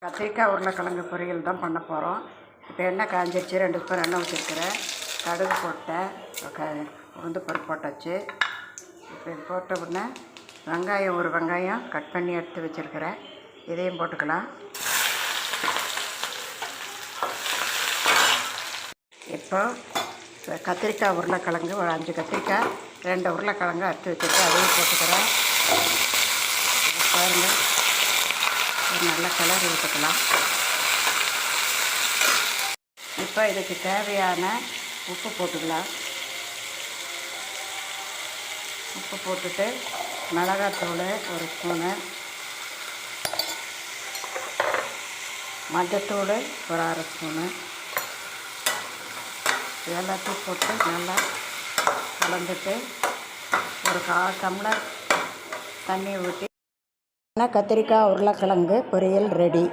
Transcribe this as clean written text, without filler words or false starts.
கத்திரிக்காய் உருளைக்கிழங்கு பொரியல் தான் பண்ண போகிறோம். இப்போ எண்ணெய் காஞ்சிருச்சு, 2 ஸ்பூன் எண்ணெய் ஊற்றிருக்கிறேன். கடுகு போட்டேன், உளுந்து பருப்பு போட்டாச்சு. இப்போ இது போட்ட உடனே வெங்காயம், ஒரு வெங்காயம் கட் பண்ணி எடுத்து வச்சுருக்கிறேன், இதையும் போட்டுக்கலாம். இப்போ கத்திரிக்காய் உருளைக்கிழங்கு, ஒரு 5 கத்திரிக்காய், 2 உருளைக்கிழங்கு அறுத்து வச்சுருக்கேன், அதையும் போட்டுக்கிறேன். பாருங்கள், ஒரு நல்ல கலர் ஊற்றிக்கலாம். இப்போ இதுக்கு தேவையான உப்பு போட்டுக்கலாம். உப்பு போட்டுட்டு மிளகாத்தூள் 1 ஸ்பூனு, மஞ்சத்தூள் ஒரு 1/2 ஸ்பூனு, எல்லாத்தையும் போட்டு நல்லா கலந்துட்டு ஒரு 1/4 டம்ளர் தண்ணி ஊற்றி கத்திரிக்காய் உருளைக்கிழங்கு பொரியல் ரெடி.